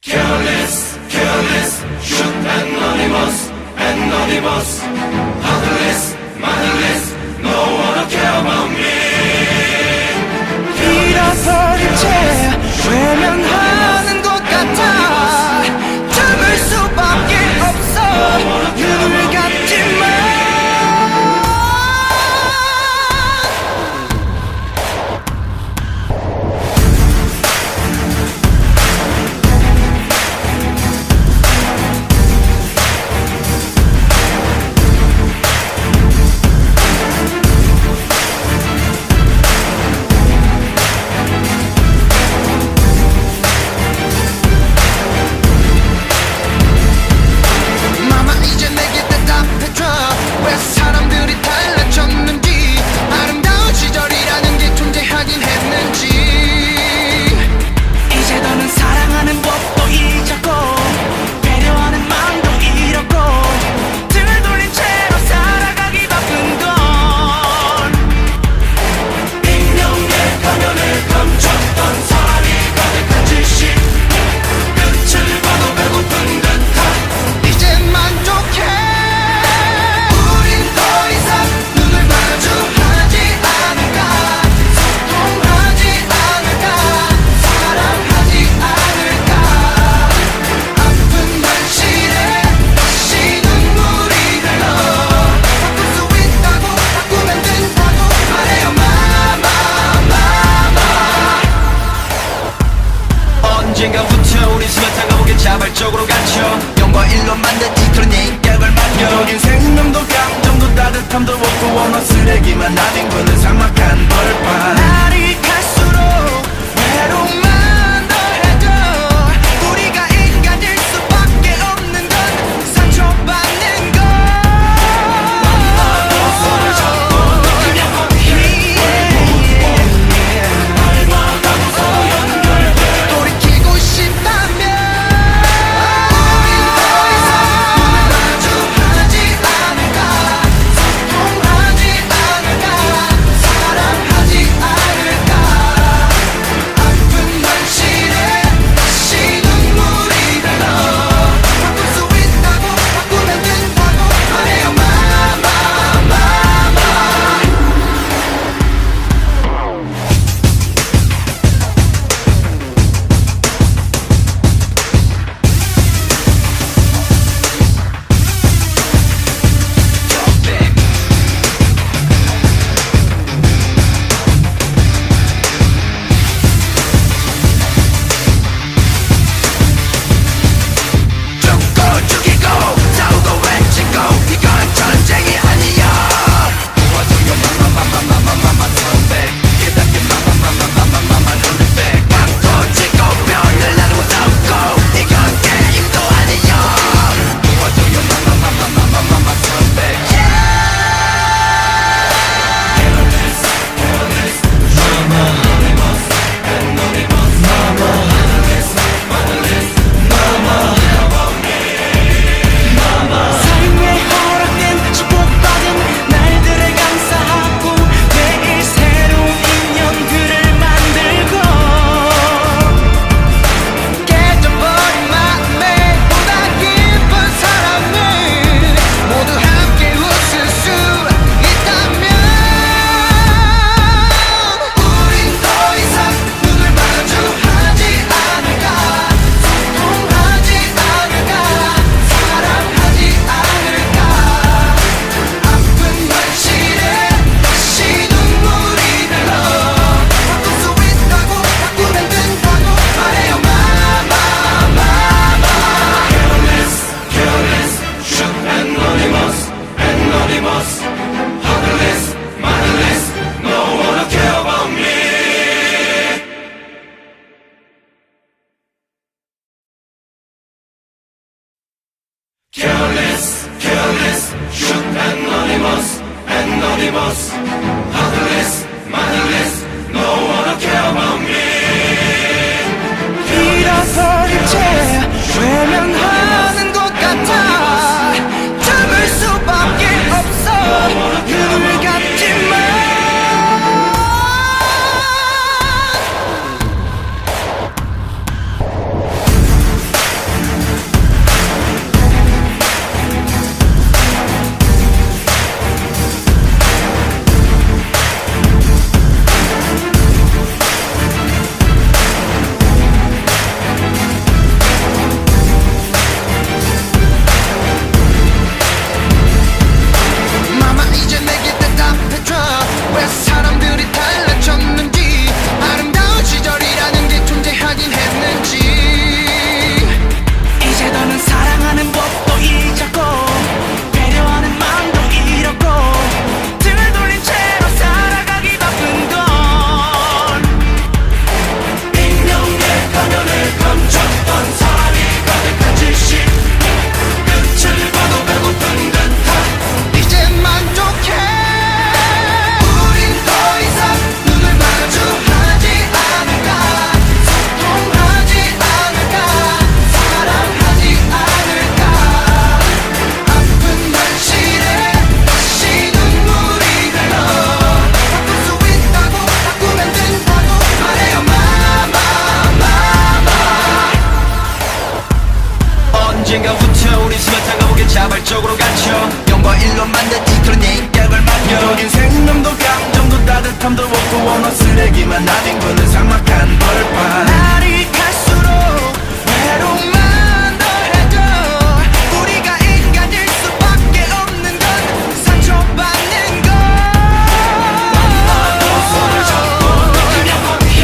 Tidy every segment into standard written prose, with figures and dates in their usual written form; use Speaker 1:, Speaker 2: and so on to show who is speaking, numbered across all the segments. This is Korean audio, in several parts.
Speaker 1: Careless, careless, shoot anonymous, anonymous, heartless, motherless, no one will care about me.
Speaker 2: 잃어버린 채 외면하는 것 같아. 참을 수밖에 없어. 눈을 감지만. 왜 사람들이 달라졌는지, 아름다운 시절이라는 게 존재하긴 했는지. 이제 너는 사랑하는 법도 잊었고, 배려하는 마음도 잃었고, 등을 돌린 채로 살아가기 바쁜 건
Speaker 1: 익명의 가면을 감췄던 사람이 가득한 짓이 끝을 봐도 배고픈 듯한
Speaker 2: 이제 만족해.
Speaker 3: 언젠가부터 우린 스마트한 감옥에 자발적으로 갇혀 영과 일로 만든 디지털의 인격을 만져. 인생 생명도 감정도 따뜻함도 없고 원한 쓰레기만 아닌 거는 삭막한 벌판.
Speaker 2: 날이 갈수록 외로움만 더해져. 우리가 인간일 수밖에 없는 건 상처받는 것.
Speaker 1: 만나도 손을 잡고 그냥 함께 닮아가고서 연결돼.
Speaker 2: 돌이키고 싶다면 우린 더 이상 눈을 마주하지 않을까. 소통하지 않을까. 사랑하지 않을까.
Speaker 3: 쓰레기만 아닌 거는 삭막한 벌판.
Speaker 2: 날이 갈수록 외로움만 더해져 우리가 인간일 수밖에 없는 건 상처받는 것
Speaker 1: 손을 잡고 그냥 함께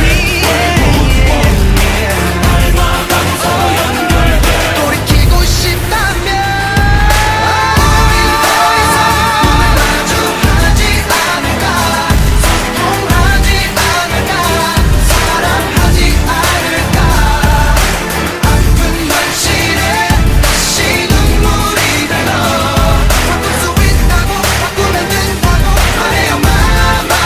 Speaker 1: 달과 강서 연결돼
Speaker 2: 돌이키고 싶다면 우린 더 이상 눈을 마주하지 않을까 소통하지 않을까 사랑하지 않을까 아픈 현실에 다시 눈물이 흘러 바꿀 수 있다고 바꾸면 된다고 말해요 마마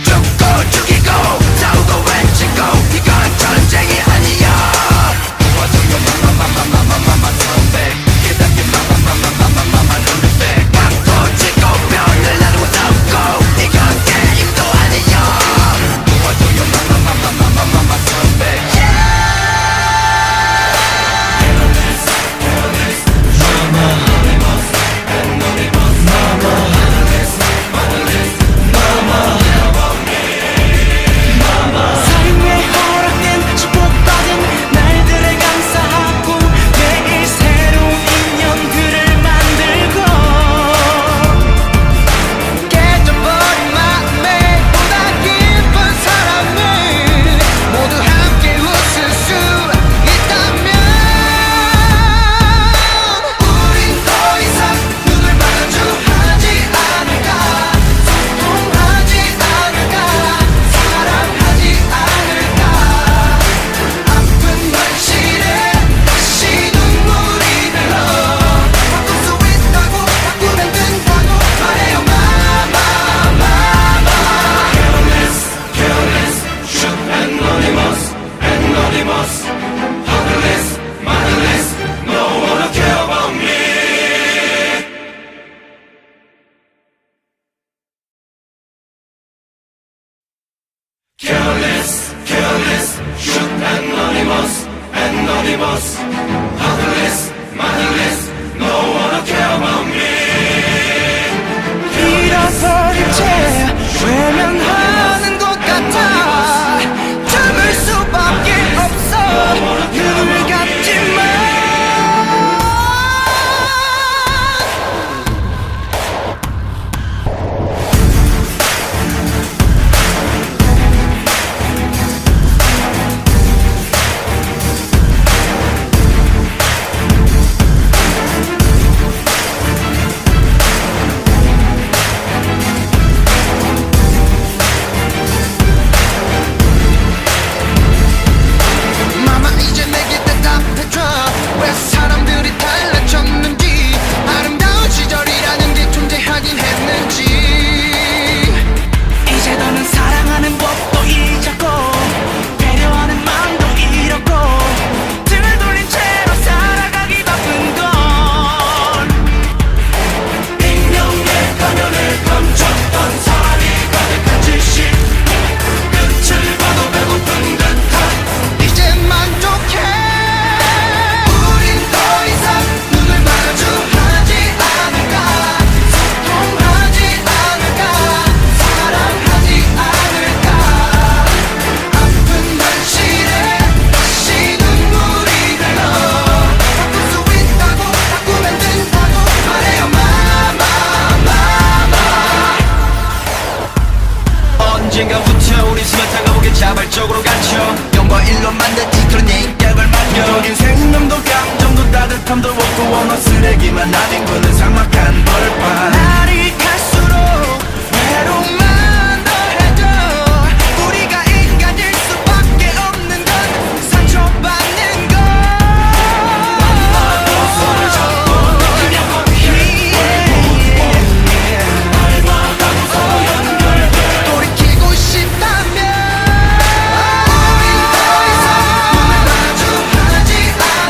Speaker 3: 죽고 죽이고 싸우고 외치고 이건 전쟁이 아니야. 도와줘요 마마마마마마마 선배 기다려 마마마마마마마 룰백 각도 치고 뼈를 나누고 싸우고 이건 게임도 아니야. 도와줘요 마마마마마마마 선배.
Speaker 2: 삶에 허락된 축복받은 날들을 감사하고 매일 새로운 인연들을 만들고 깨져버린 마음에 보다 깊은 사랑을 모두 함께 웃을 수 있다면 우린 더 이상 눈을 마주하지 않을까 소통하지 않을까 사랑하지 않을까 아픈 현실에 다시 눈물이 흘러 바꿀 수 있다고 바꾸면 된다고 말해요
Speaker 1: Careless, shoot anonymous, anonymous, heartless, mindless, no one care about me. Careless, shoot anonymous, anonymous, heartless, mindless, no one care about me.
Speaker 2: 잃어버린 채 외면하는 것 같아 참을 수밖에 없어 눈을 감지만 마마 이제 내게 대답해줘 왜 사람들이 달라졌는지 아름다운 시절이라는 게 존재하긴 했는지 이제 더는 사랑하는 법도 잊었고 배려하는 마음도 잃었고 등을 돌린 채로 살아가기 바쁜 건
Speaker 1: 익명의 가면을 감췄던 살이 가득한 지식 끝을 봐도 배고픈 듯한
Speaker 2: 이제 만족해 우린 더 이상 눈을 마주하지 않을까 소통하지 않을까 사랑하지 않을까 아픈 현실에 다시 눈물이 흘러 바꿀 수 있다고 바꾸면 된다고 말해요
Speaker 3: 언젠가부터 우리 스마트한 감옥에 자발적으로 갇혀 0과 1로 만든 이 그런 인격을 맡겨 여긴 생명도 감정도 따뜻함도 없고 원어 쓰레기만 아닌 거는 삭막한 벌판.
Speaker 2: 날이 갈수록 외로움만 더해져 우리가 인간일 수밖에 없는 건 상처받는 것
Speaker 1: 손을 잡고 그냥 함께 달과 강서 연결돼
Speaker 2: 돌이키고 싶다면 우린 더 이상 눈을 마주하지 않을까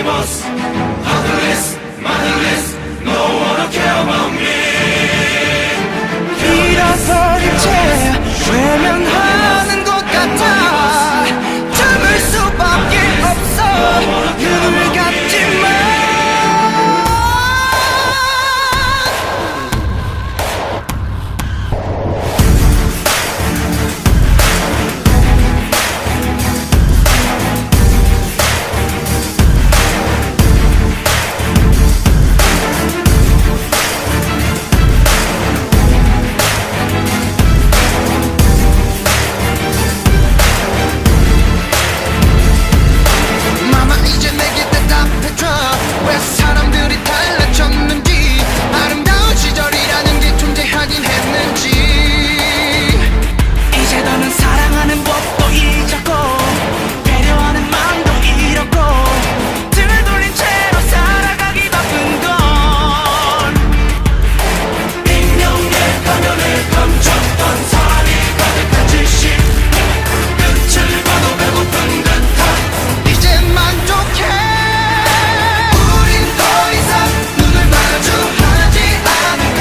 Speaker 1: anonymous, heartless, motherless, no one care about me.
Speaker 2: 잃어버린 채 외면하는 것 같아. 참을 수밖에 없어. 눈을 감지만. 마마 이제 내게 대답해줘. 왜 사람들이 달라졌는지, 아름다운 시절이라는 게 존재하긴 했는지. 이제 너는 사랑하는 법도 잊었고, 배려하는 마음도 잃었고, 등을 돌린 채로 살아가기 바쁜 건.
Speaker 1: 익명의 가면을 감췄던 살이 가득한 지식, 끝을 봐도 배고픈 듯한
Speaker 2: 이제 만족해. 우린 더 이상 눈을 마주하지 않을까.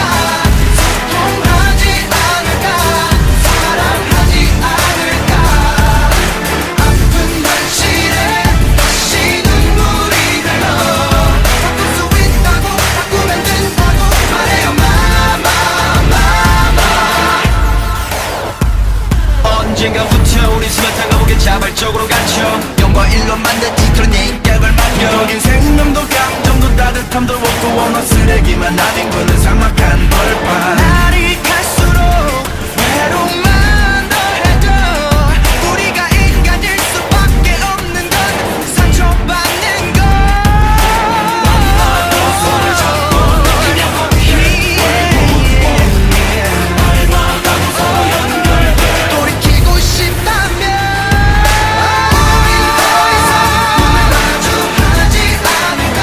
Speaker 2: 소통하지 않을까. 사랑하지 않을까. 아픈 현실에 다시 눈물이 흘러. 바꿀 수 있다고, 바꾸면 된다고 말해요 마마.
Speaker 3: 언젠가부터 우리 스마트한 감옥에 자발적으로 갇혀 영과 일로 만든 이토록 내 인격을 맡겨 인생 운명도 감정도 따뜻함도 없고 원어 쓰레기만 아닌 거는 삭막한 벌판
Speaker 2: 날이 갈수록 외로움만 더해져. 우리가 인간일 수밖에 없는 건 상처받는 것.
Speaker 1: 손을 잡고 느끼며 닮아가고 서로 연결돼.
Speaker 2: 돌이키고 싶다면 우린 더 이상 눈을 마주하지 않을까.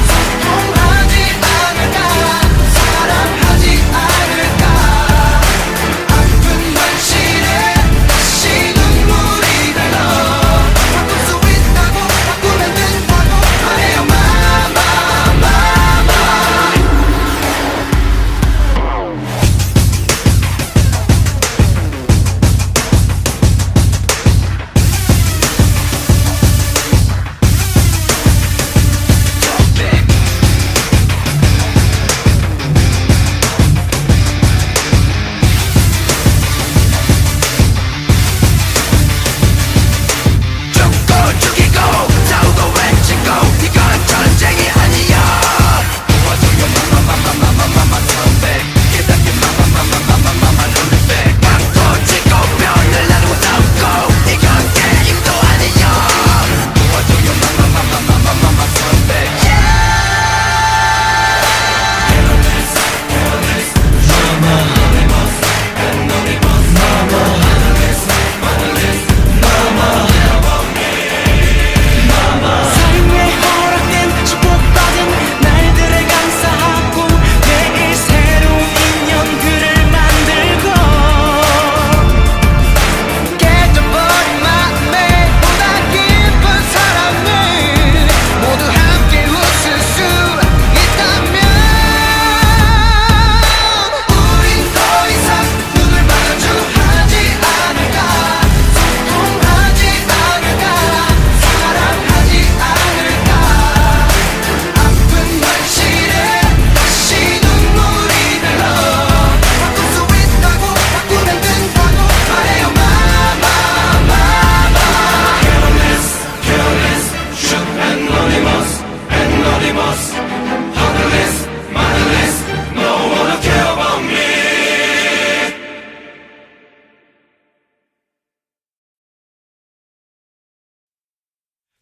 Speaker 2: 소통하지 않을까. 사랑하지 않을까. 아픈 현실에 다시 눈물이 흘러. 바꿀 수 있다고, 바꾸면 된다고 말해요 마마.
Speaker 3: 죽고 죽이고 싸우고 외치고 이건 전쟁이 아니야 도와줘요 마마마마마마마 선배 깨닫게 마마마마마마마 롤백 빵도 찍고 뼈를 나누고 싸우고 이건 게임도 아니야 도와줘요 마마마마마마마 선배 삶에 허락된 축복받은 날들을 감사하고 내일 새로운 인연들을 만들고
Speaker 2: 깨져버린 마음에 보다 깊은 사랑을 모두 함께 웃을 수 있다면 우린 더 이상 눈을 마주하지 않을까. 소통하지 않을까. 사랑하지 않을까. 아픈 현실에 다시 눈물이 흘러. 바꿀 수 있다고, 바꾸면 된다고 말해요 마마.
Speaker 1: Careless, shook anonymous, anonymous, heartless, motherless, no one care about me.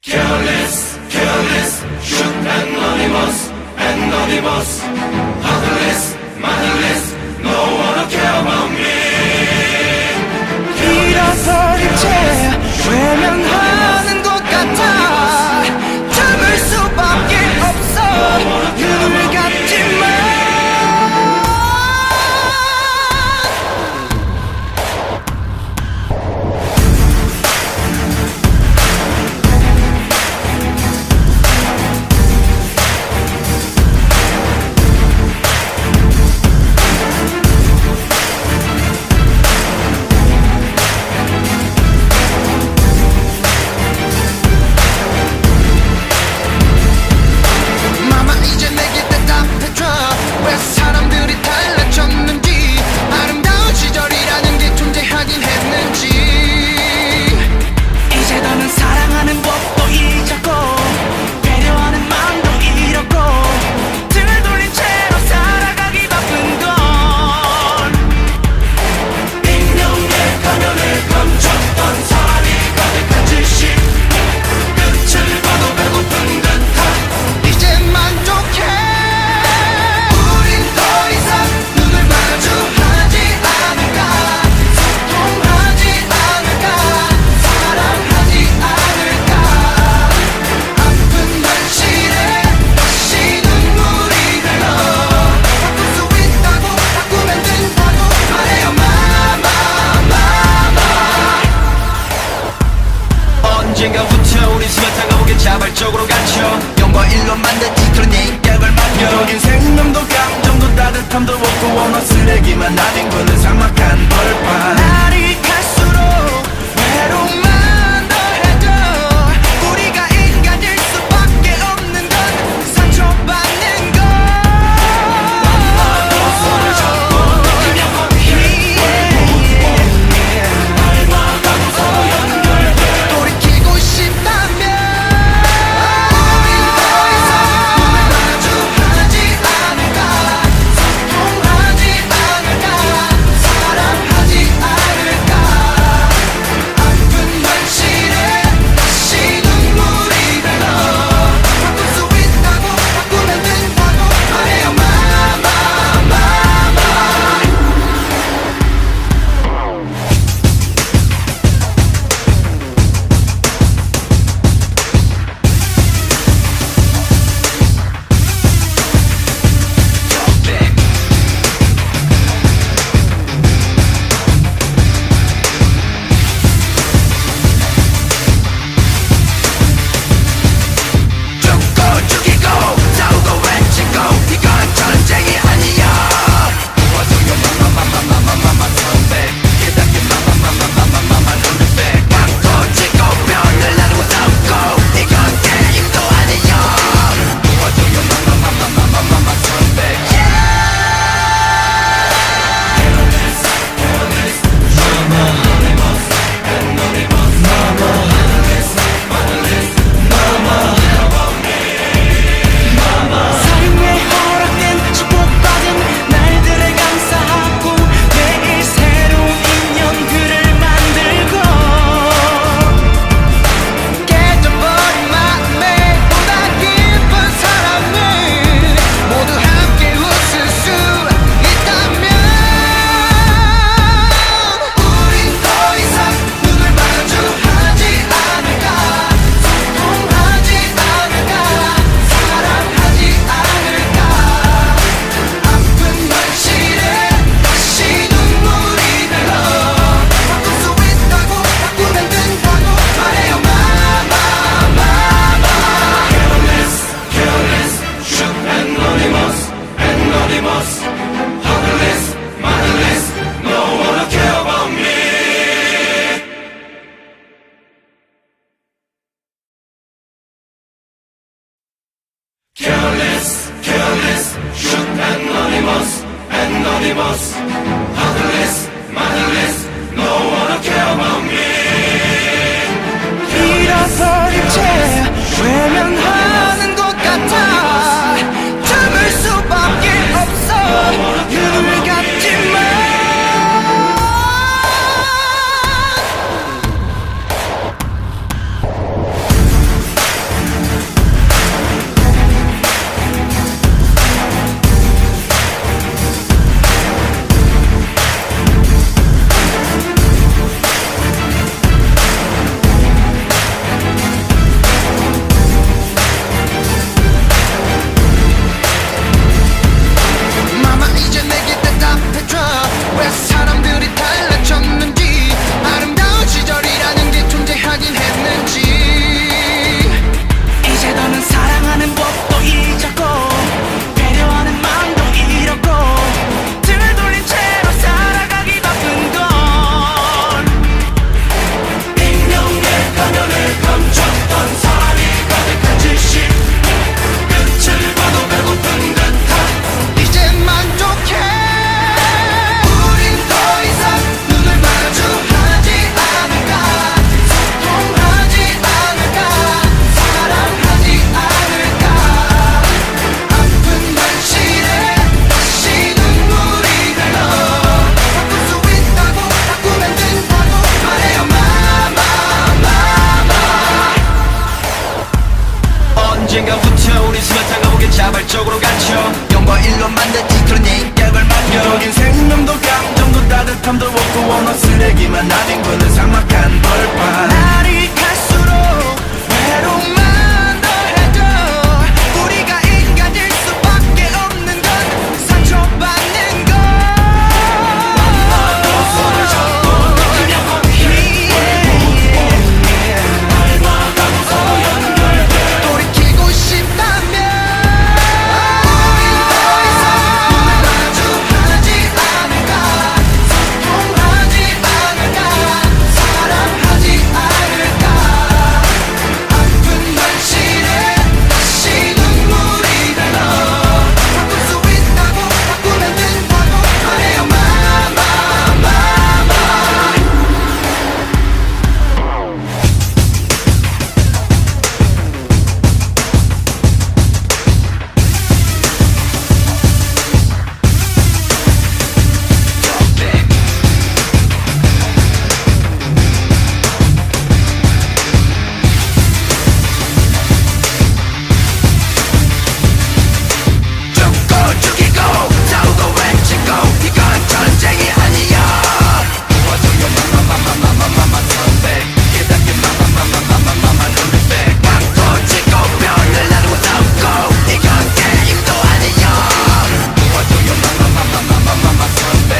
Speaker 1: Careless, careless, shook anonymous, anonymous, heartless, motherless, no one care about me.
Speaker 2: 잃어버린 채 외면하는 것 같아. 참을 수밖에 없어.
Speaker 1: Careless, careless, shoot anonymous, anonymous. Heartless, motherless, no one will care about me.
Speaker 2: 잃어버린 채 외면하는 것 같아. 참을 수밖에 없어. 눈을 감지만. 마마 이제 내게 대답해줘. 왜 사람들이 달라졌는지, 아름다운 시절이라는 게 존재하긴 했는지. 이제 너는 사랑하는 법도 잊었고, 배려하는 마음도 잃었고, 등을 돌린 채로 살아가기 바쁜 건
Speaker 1: 익명의 가면을 감췄던 사람이 가득한 짓이 끝을 봐도 배고픈 듯한
Speaker 2: 이제 만족해. 우린 더 이상 눈을 마주하지 않을까. 소통하지 않을까. 사랑하지 않을까. 아픈 현실에 다시 눈물이 흘러. 바꿀 수 있다고, 바꾸면 된다고 말해요 마마.
Speaker 3: 언젠가부터 우리 스마트한 감옥에 자발적으로 갇혀 0과 1로 만든 뒤틀은 인격을 맡겨 인생 놈도 감정도 따뜻함도 없고 원어 쓰레기만 아닌 거는 삭막한 벌판
Speaker 2: 날이 갈수록 외로움만 더해져. 우리가 인간일 수밖에 없는 건 상처받는 것.
Speaker 1: 손을 잡고 그냥
Speaker 2: 돌이키고 싶다면 우린 더 이상 눈을 마주하지 않을까. 소통하지 않을까. 사랑하지 않을까. 아픈 현실에 다시 눈물이 흘러. 바꿀 수 있다고, 바꾸면 된다고 말해요 마마.
Speaker 3: 죽고 죽이고 싸우고 외치고 이건 전쟁이 아니야 도와줘요 마마마마마마마 선배 기다려 마마마마마마마 눈을 빼 깡통 치고 뼈를 나누고 싸우고 이건 게임도 아니야 도와줘요 마마마마마마마 선배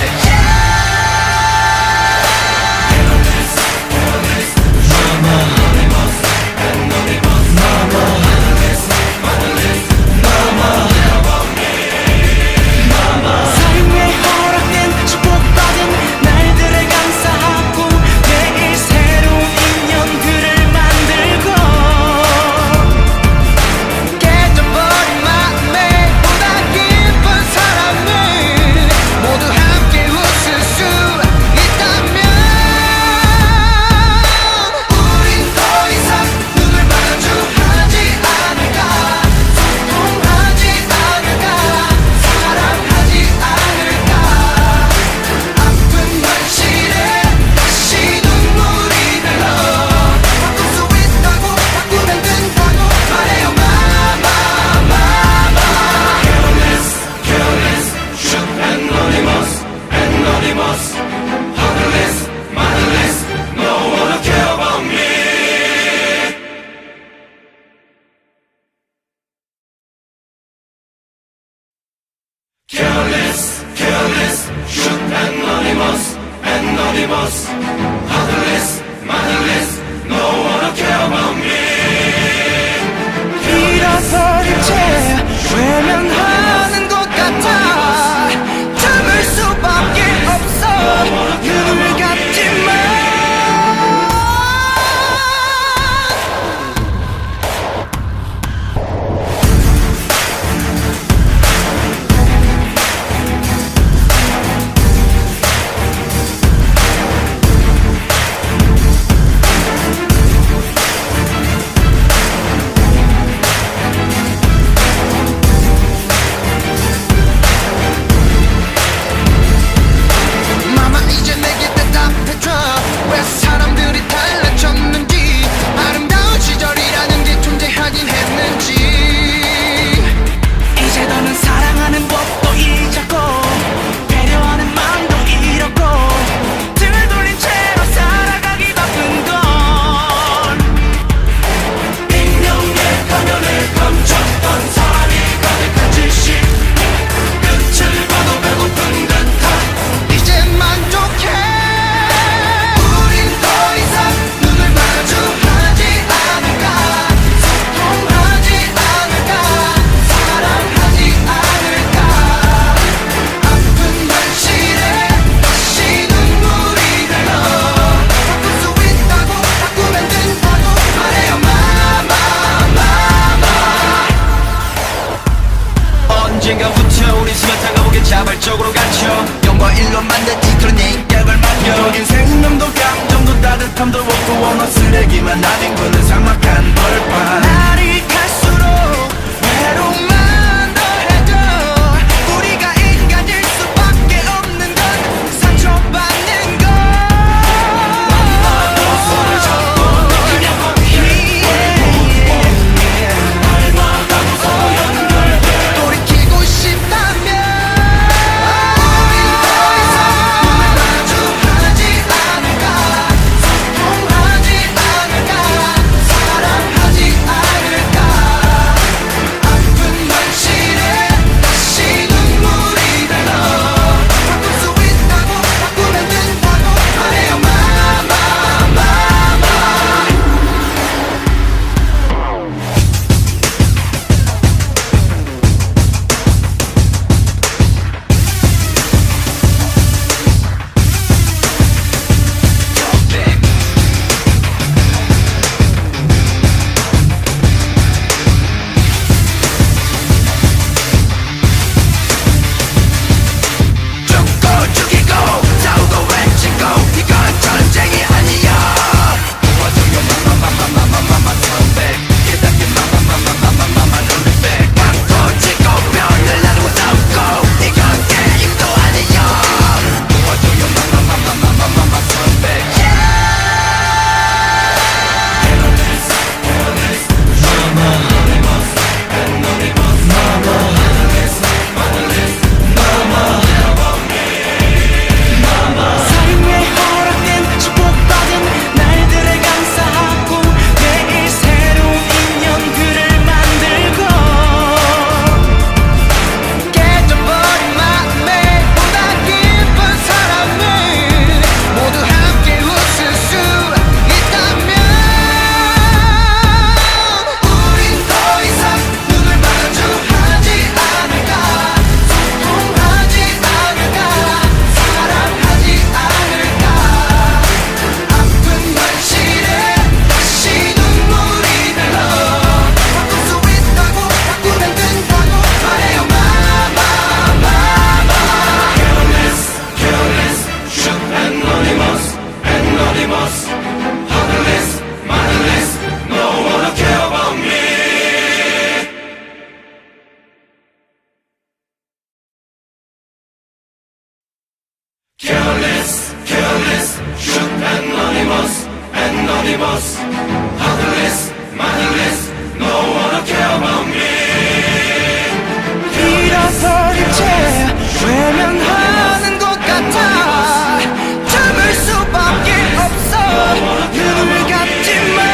Speaker 2: 삶에 허락된 축복받은 날들을 감사하고 매일 새로운 인연들을 만들고 깨져버린 마음에 보다 깊은 사랑을 모두 함께 웃을 수 있다면 우린 더 이상 눈을 마주하지 않을까. 소통하지 않을까. 사랑하지 않을까. 아픈 현실에 다시 눈물이 흘러. 바꿀 수 있다고, 바꾸면 된다고 말해요 마마.
Speaker 1: Careless, careless, shoot anonymous, anonymous. Heartless, motherless, no one will care about me. Careless, careless, shoot anonymous, anonymous. Heartless, motherless, no one will care about me.
Speaker 2: 잃어버린 채 외면하는 것 같아. 참을 수밖에 없어. 눈을 감지만.
Speaker 3: 언젠가부터 우리 스마트한 감옥에 자발적으로 갇혀 0과 1로 만든 뒤틀은 인격을 맡겨 인생 넘도 감정도 따뜻함도 없고 원어 쓰레기만 아닌 그는 삭막한 벌판
Speaker 2: 날이 갈수록 외로움만 더해져 우리가 인간일 수밖에 없는 건 상처받는 것
Speaker 1: 손을 잡고 그냥
Speaker 2: 돌이키고 싶다면 우린 더 이상 눈을 마주하지 않을까 소통하지 않을까 사랑하지 않을까 아픈 현실에 다시 눈물이 흘러 바꿀 수 있다고 바꾸면 된다고 말해요 마마
Speaker 3: 죽고 죽이고 싸우고 외치고 이건 전쟁이 아니야 도와줘요 마마마마마마마 선백 깨닫게 마마마마마마마 롤백 박도 치고 뼈를 나누고 싸우고 이건 게임도 아니야 도와줘요 마마마마마마마 선백
Speaker 2: 삶에 허락된 축복받은 날들을 감사하고 매일 새로운 인연들을 만들고 깨져버린 마음에 보다 깊은 사랑을 모두 함께 웃을 수 있다면 우린 더 이상 눈을 마주하지 않을까 소통하지 않을까 사랑하지 않을까 아픈 현실에 다시 눈물이 흘러 바꿀 수 있다고 바꾸면 된다고 말해요
Speaker 1: careless, shook and anonymous, heartless, mindless, no one care about me. Careless, shook and anonymous, heartless, mindless, no one care about me.
Speaker 2: 잃어버린 채 외면하는 것 같아 참을 수밖에 없어 눈을 감지만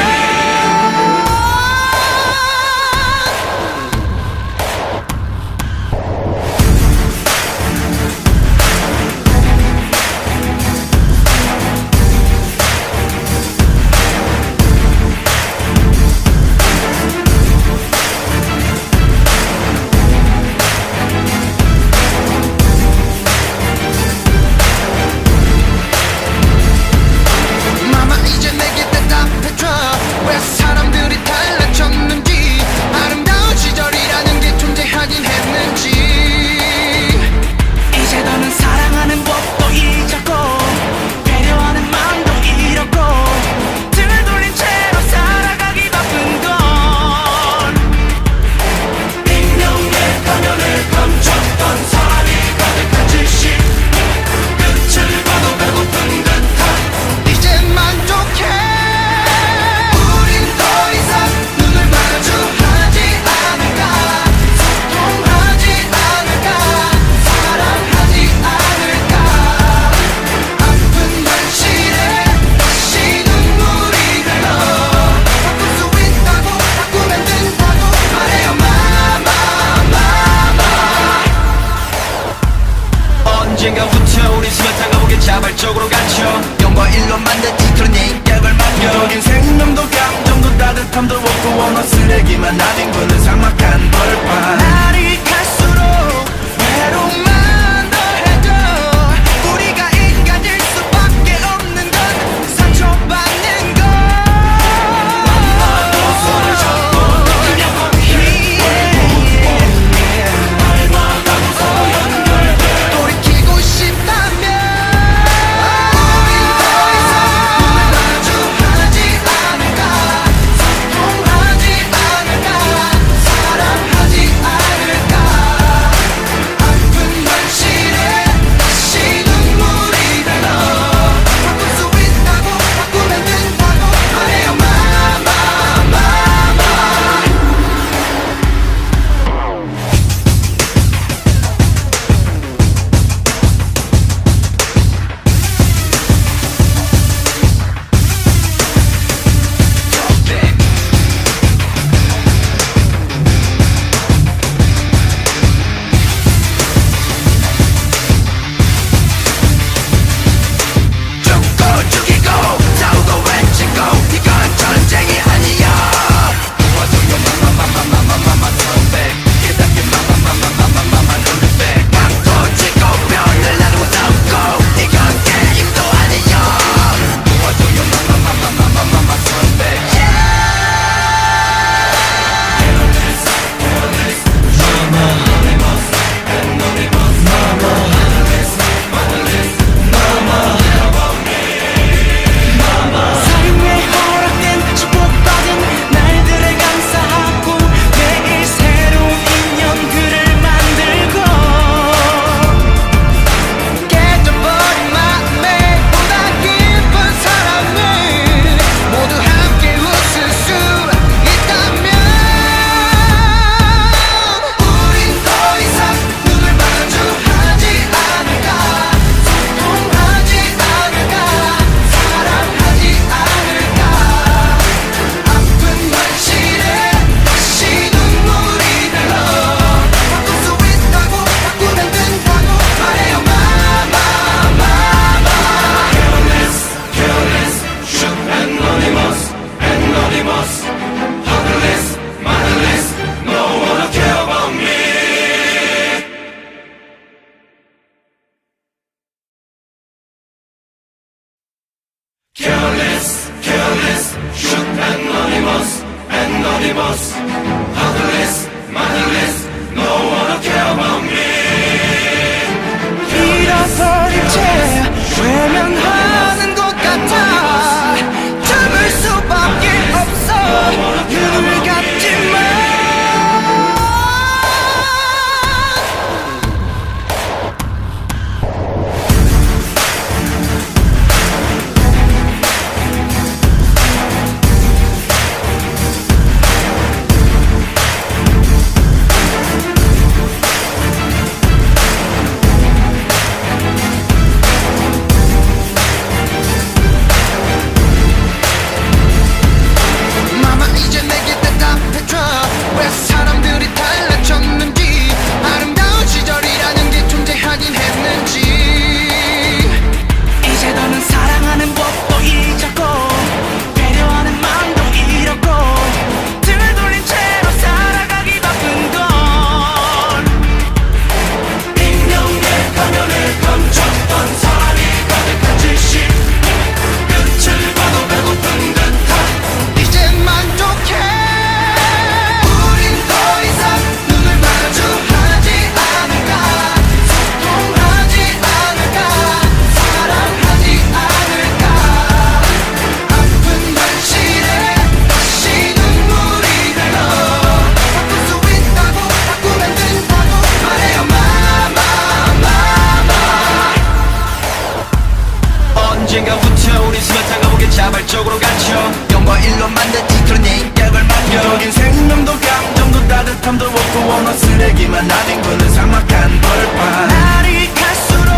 Speaker 3: 따뜻함도 없고 워낙 쓰레기만 나뒹구는 삭막한 벌판.
Speaker 2: 날이 갈수록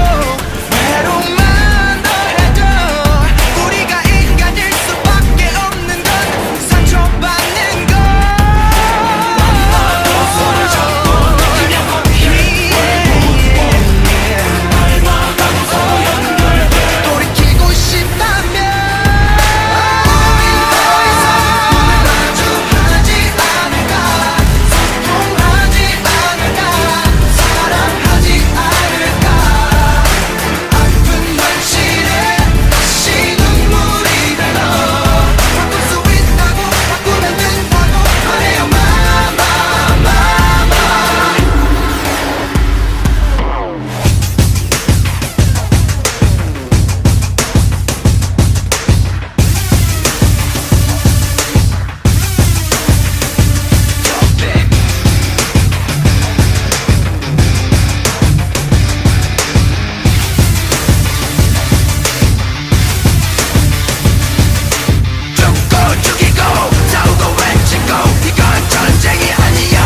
Speaker 2: 외로움만 더해져. 우리가 인간일 수밖에 없는 건 상처받는 것.
Speaker 1: 손을 잡고 그냥
Speaker 2: 돌이키고 싶다면 우린 더 이상 마주하지 않을까. 소통하지 않을까. 사랑하지 않을까. 아픈 현실에 다시 눈물이 흘러. 바꿀 수 있다고 바꾸면 된다고 말해요 마마마마.
Speaker 3: 죽고 죽이고 싸우고 외치고 이건 전쟁이 아니야.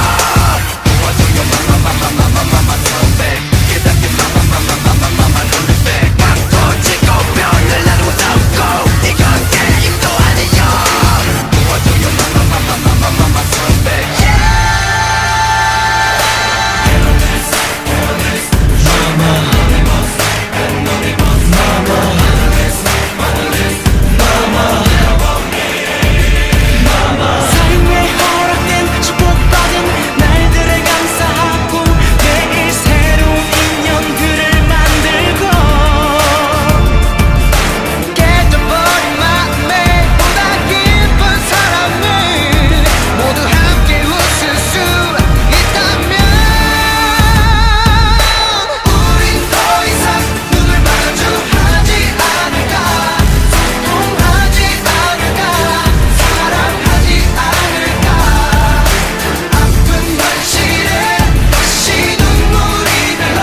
Speaker 3: 도와줘요 마마마마마마마 선배. 깨닫게 마마마마마마마 롤백. 막고 지고 뼈를 나누고 싸우고 이건 게임도 아니야. 도와줘요 마마마마마마마 선배.
Speaker 2: 삶에 허락된 축복받은 날들을 감사하고 내일 새로운 인연들을 만들고 깨져버린 마음에 보다 깊은 사랑을 모두 함께 웃을 수 있다면 우린 더 이상 눈을 마주하지 않을까. 소통하지 않을까. 사랑하지 않을까. 아픈 현실에 다시 눈물이 흘러.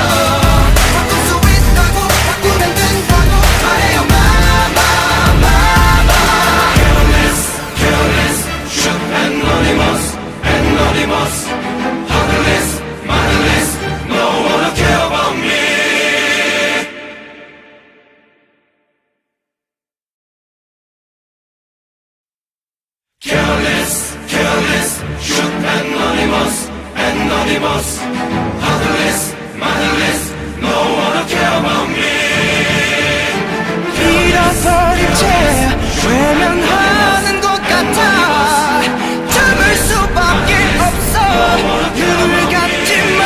Speaker 2: 바꿀 수 있다고 바꾸면 된다고 말해요 마마마마.
Speaker 1: careless, shoot anonymous, anonymous, heartless, mindless, no one care about me. Careless, careless, shoot anonymous, anonymous, heartless, mindless, no one care about me.
Speaker 2: 잃어버린 채 외면하는 것 같아. 참을 수밖에 없어. 눈을 감지만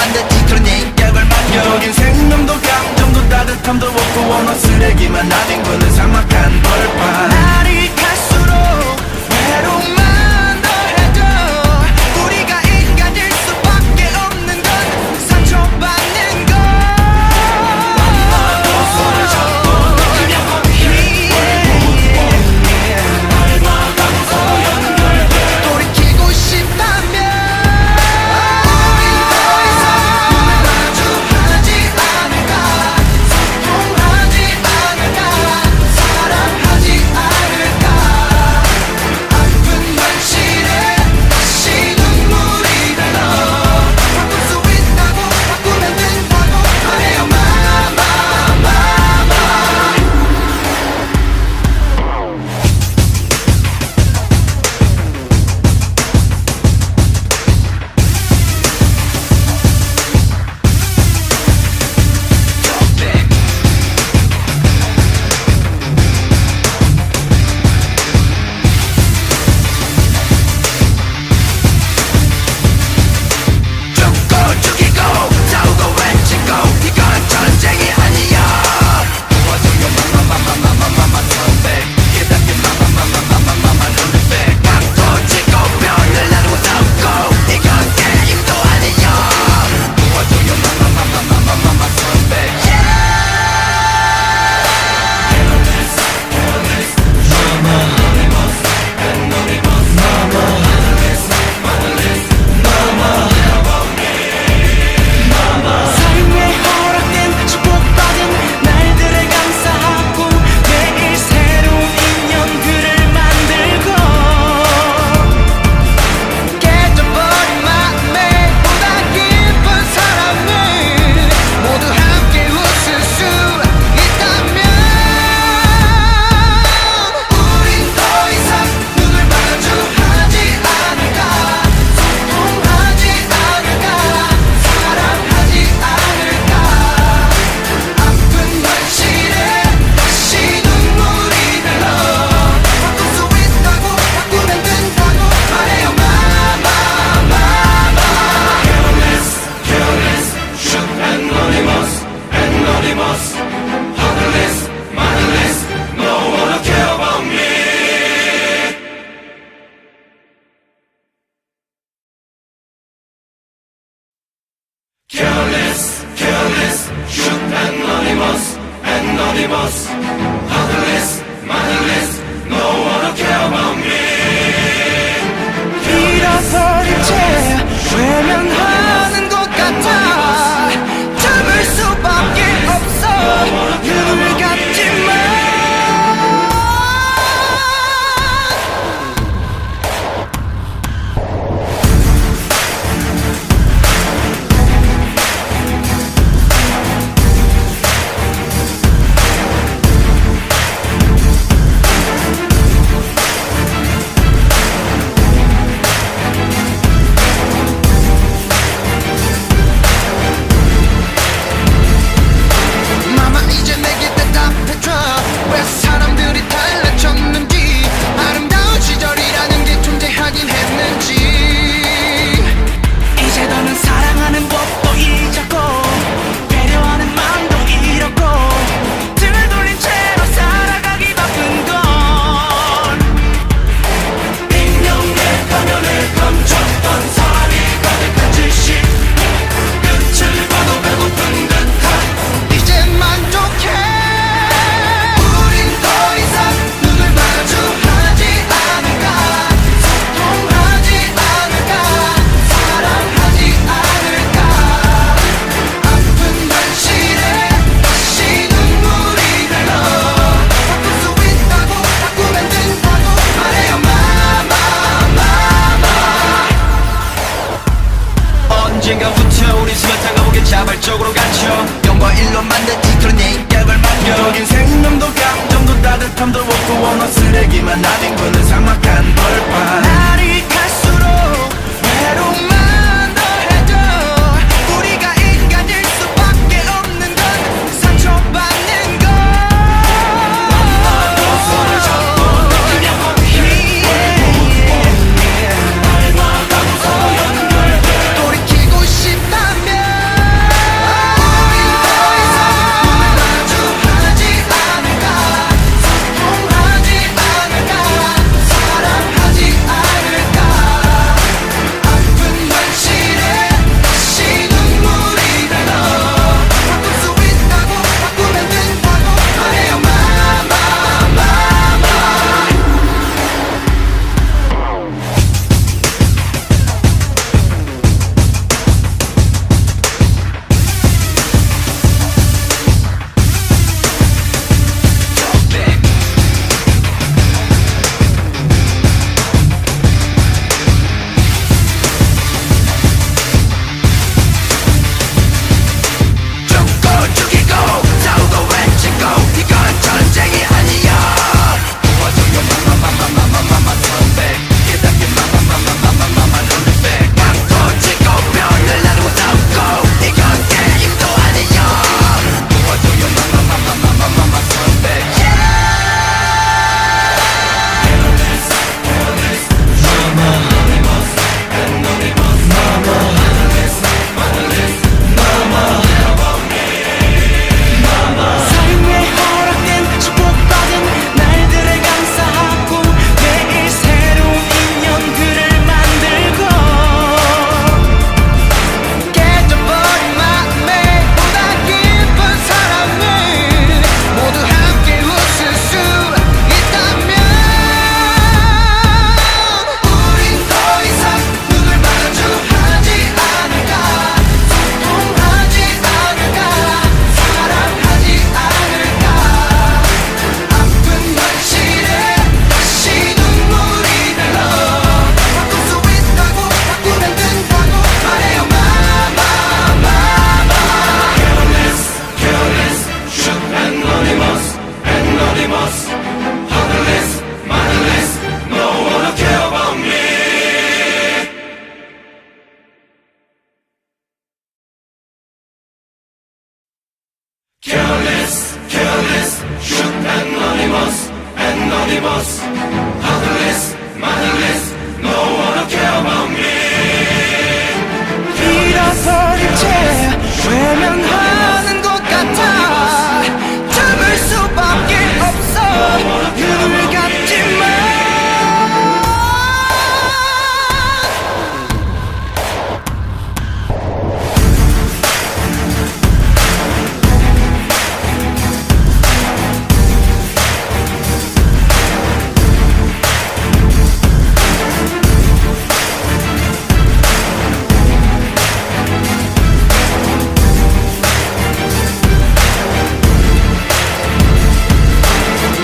Speaker 3: 만든 이토록 인격을 맡겨 인생놈도 감정도 따뜻함도 없고 원어 쓰레기만 아닌 거는 삭막한 벌판
Speaker 2: 날이 갈수록 외로움만 더해져 우리가 인간일 수밖에 없는 건 상처받는 것
Speaker 1: 만나고 손을 잡고 그냥 닮아가면서 연결돼
Speaker 2: 돌이키고 싶다면 우린 더 이상 눈을 마주하지 않을까 소통하지 않을까 사랑하지 않을까 아픈 현실에 다시 눈물이 흘러 바꿀 수 있다고 바꾸면 된다고 말해요 마마마마
Speaker 3: 죽고 죽이고 싸우고 외치고 이건 전쟁이 아니야 도와줘요 마마마마마마마 선배 깨닫게 마마마마마마마 눈을 빼 각도 치고 뼈를 나누고 싸우고 이건 게임도 아니야 도와줘요 마마마마마마마 선배
Speaker 2: 삶에 허락된 축복받은 날들을 감사하고 매일 새로운 인연들을 만들고 깨져버린 마음에 보다 깊은 사랑을 모두 함께 웃을 수 있다면 우린 더 이상 눈을 마주하지 않을까 소통하지 않을까 사랑하지 않을까 아픈 현실에 다시 눈물이 흘러 바꿀 수 있다고 바꾸면 된다고 말해요 마마마마
Speaker 1: Careless, shoot anonymous, anonymous, heartless, mindless, no one care about me. Careless, careless, shoot anonymous, anonymous, heartless, mindless, no one care about me.
Speaker 2: 잃어버린 채 외면하는 것 같아 참을 수밖에 없어 눈을 감지만 마마 이제 내게 대답해줘 왜 사람들이 달라졌는지 아름다운 시절이라는 게 존재하긴 했는지 이제 너는 사랑하는 법도 잊었고 배려하는 마음도 잃었고 등을 돌린 채로 살아가기 바쁜 건
Speaker 1: 익명의 가면을 감췄던 사람이 가득한 짓이 끝을 봐도 배고픈 듯한
Speaker 2: 이제 만족해 우린 더 이상 눈을 마주하지 않을까 소통하지 않을까 사랑하지 않을까 아픈 현실에 다시 눈물이 흘러 바꿀 수 있다고 바꾸면 된다고 말해요 마마마마
Speaker 3: 언젠가부터 우리 스마트한 감옥에 자발적으로 갇혀 0과 1로 만든 이토록 인격을 맡겨 인생놈도 감정도 따뜻함도 없고 원어 쓰레기만 아닌 거는 삭막한 벌판
Speaker 2: 날이 갈수록 외로움만 더해져 우리가 인간일 수밖에 없는 건 상처받는 것
Speaker 1: 만나고 손을 잡고 그냥
Speaker 2: 닮아가면서 연결돼 돌이키고 싶다면
Speaker 1: shoot anonymous, anonymous. Heartless, motherless, no one care about me.
Speaker 2: 잃어버린 채 외면하는 것 같아 참을 수밖에 없어 눈을 감지만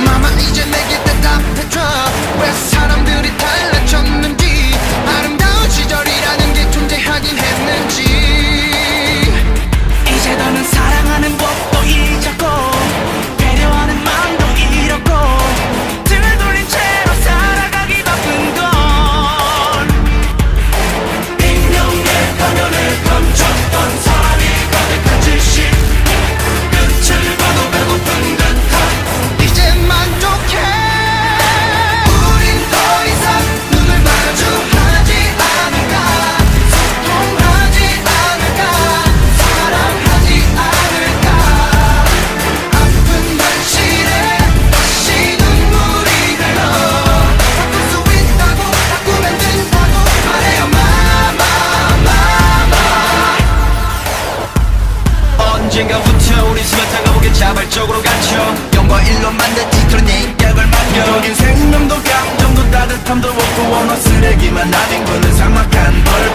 Speaker 2: 마마 이제 내게 대답해줘 왜 사람들이 달라졌는지 아름다운 시절이라는 게 존재하긴 했는지 이제 너는 사랑하는 법도 잊었고 배려하는 마음도 잃었고 등을 돌린 채로 살아가기 바쁜 건
Speaker 1: 익명의 가면에 감췄던 사랑이 가득한 지식 끝을 봐도 배고픈 듯한
Speaker 2: 이제 만족해 우린 더 이상 눈을 마주하지 않을까 소통하지 않을까 사랑하지 않을까 아픈 현실에 다시 눈물이 흘러 바꿀 수 있다고 바꾸면 된다고 말해요
Speaker 3: 언젠가부터 우리 스마트한 감옥에 자발적으로 갇혀 0과 1로 만든 뒤틀은 인격을 맡겨 여긴 생명도 감정도 따뜻함도 없고 원어 쓰레기만 아닌 그는 삭막한 벌